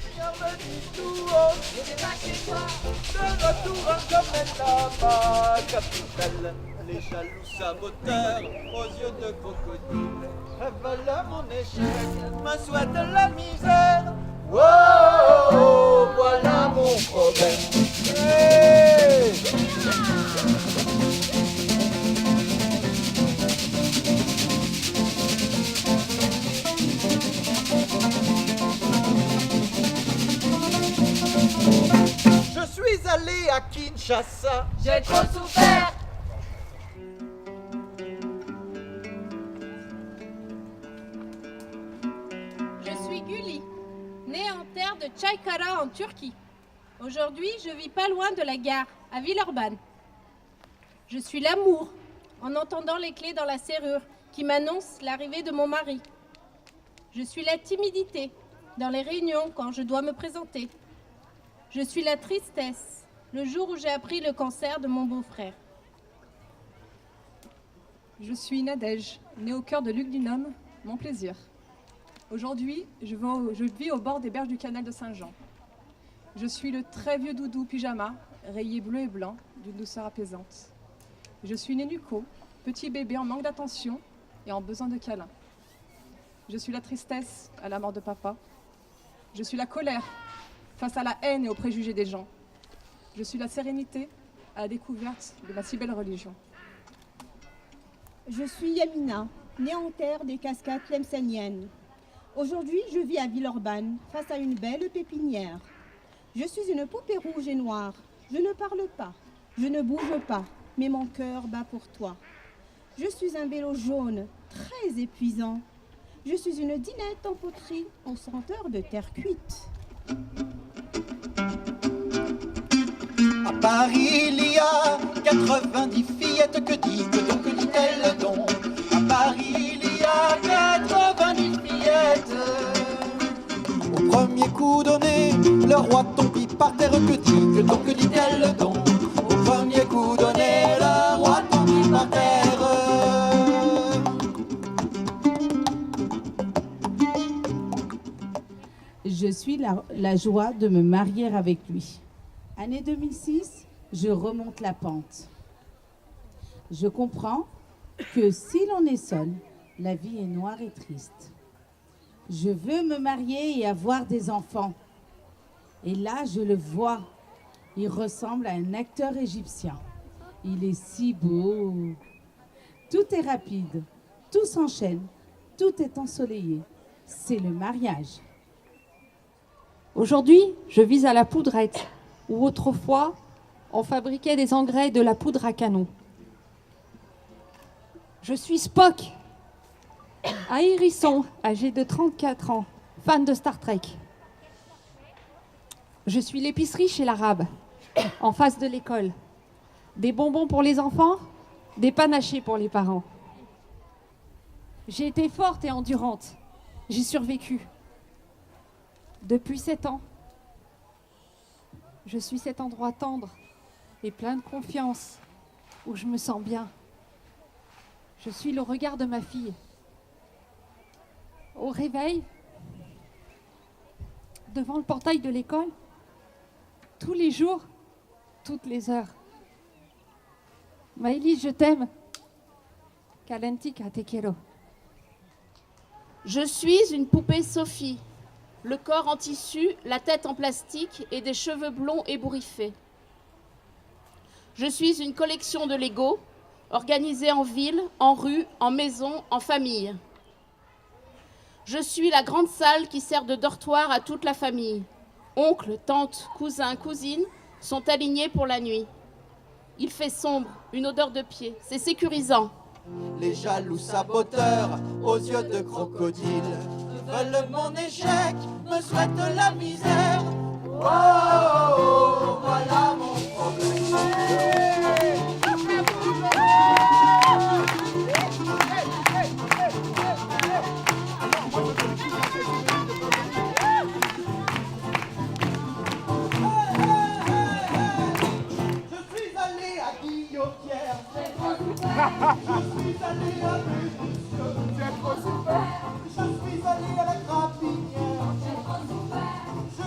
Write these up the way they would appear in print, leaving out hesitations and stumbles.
Julien me dit tout haut, je débarque chez toi. De retour comme elle là-bas, capitale. Les jaloux saboteurs aux yeux de crocodile veulent mon échec, me souhaitent la misère. Wow, voilà mon problème. Hey! Je suis allé à Kinshasa. J'ai trop souffert. Je suis Gulli, née en terre de Çaykara en Turquie. Aujourd'hui, je vis pas loin de la gare, à Villeurbanne. Je suis l'amour, en entendant les clés dans la serrure qui m'annoncent l'arrivée de mon mari. Je suis la timidité, dans les réunions quand je dois me présenter. Je suis la tristesse, le jour où j'ai appris le cancer de mon beau-frère. Je suis Nadège, née au cœur de Lugdunum, mon plaisir. Aujourd'hui, je vis au bord des berges du canal de Saint-Jean. Je suis le très vieux doudou pyjama, rayé bleu et blanc, d'une douceur apaisante. Je suis Nénuco, petit bébé en manque d'attention et en besoin de câlins. Je suis la tristesse à la mort de papa. Je suis la colère face à la haine et aux préjugés des gens. Je suis la sérénité à la découverte de ma si belle religion. Je suis Yamina, née en terre des cascades tlemceniennes. Aujourd'hui, je vis à Villeurbanne, face à une belle pépinière. Je suis une poupée rouge et noire. Je ne parle pas, je ne bouge pas, mais mon cœur bat pour toi. Je suis un vélo jaune, très épuisant. Je suis une dinette en poterie, au senteur de terre cuite. À Paris, il y a 90 fillettes, que dit-elle donc? À Paris, il y a 90 fillettes. Au premier coup donné, le roi tombe par terre, que dit-elle donc? Au premier coup donné, le roi tombe par terre. Je suis la joie de me marier avec lui. Année 2006, je remonte la pente. Je comprends que si l'on est seul, la vie est noire et triste. Je veux me marier et avoir des enfants. Et là, je le vois. Il ressemble à un acteur égyptien. Il est si beau. Tout est rapide, tout s'enchaîne, tout est ensoleillé. C'est le mariage. Aujourd'hui, je vis à la poudrette, où autrefois, on fabriquait des engrais et de la poudre à canon. Je suis Spock, un hérisson âgé de 34 ans, fan de Star Trek. Je suis l'épicerie chez l'arabe, en face de l'école. Des bonbons pour les enfants, des panachés pour les parents. J'ai été forte et endurante. J'ai survécu. Depuis 7 ans, je suis cet endroit tendre et plein de confiance où je me sens bien. Je suis le regard de ma fille. Au réveil, devant le portail de l'école, tous les jours, toutes les heures. Maëlys, je t'aime. Calentica te quiero. Je suis une poupée Sophie, le corps en tissu, la tête en plastique et des cheveux blonds ébouriffés. Je suis une collection de Lego, organisée en ville, en rue, en maison, en famille. Je suis la grande salle qui sert de dortoir à toute la famille. Oncles, tantes, cousins, cousines sont alignés pour la nuit. Il fait sombre, une odeur de pied, c'est sécurisant. Les jaloux saboteurs aux yeux de crocodile veulent mon échec, me souhaitent la misère. Oh, voilà mon problème. Je suis allé à Guillotière. Je suis allé à Bussieux. J'ai trop souffert. Je suis allé à la Crapinière. J'ai trop souffert. Je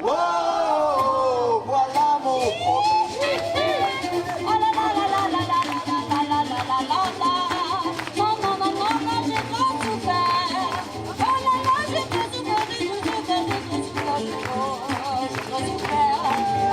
Wow, voilà mon problème. Oh là là là là là là là là là là là là. Non, non, non, non, non, j'ai trop souffert. Oh là là, j'ai trop souffert, j'ai trop souffert, j'ai trop souffert.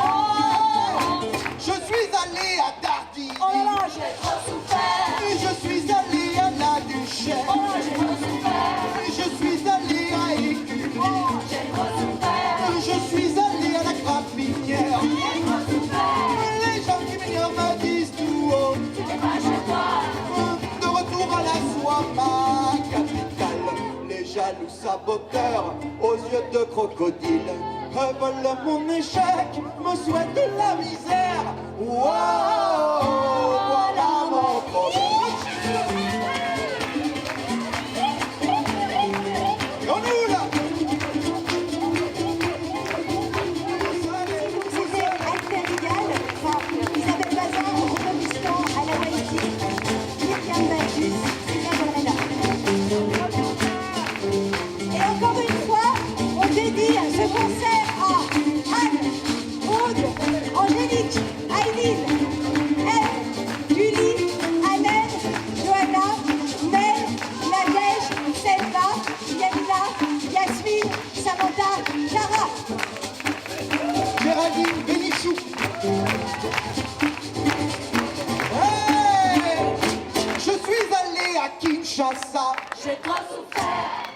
Oh, je suis allé à Dardy. oh là là, j'ai trop souffert. Et je suis allé à la Duchesse. Oh là, j'ai trop souffert. Et je suis allé à Écu. Oh, j'ai trop souffert. Je suis allé à la Grafinière. J'ai trop souffert. Les gens qui m'ignorent me disent tout haut. Tu n'es pas chez toi. De retour à la soie, ma capitale. Les jaloux saboteurs aux yeux de crocodile veulent mon échec, me souhaitent la misère. Wow, voilà mon problème. Et on nous là. C'était Alter-Égal, Isabelle Bazin, Renaud Bustan, Alain Haïti, Myriam Bajus, Sylvain Dolreda. Et encore une fois, on dédie ce concert à Anne, Aude, Angélique, Aïline, Eve, Julie, Amel, Johanna, Mel, Nadège, Selva, Yanina, Yasmine, Samantha, Clara. Géraldine Bénichou. Hey, je suis allé à Kinshasa. J'ai trop souffert.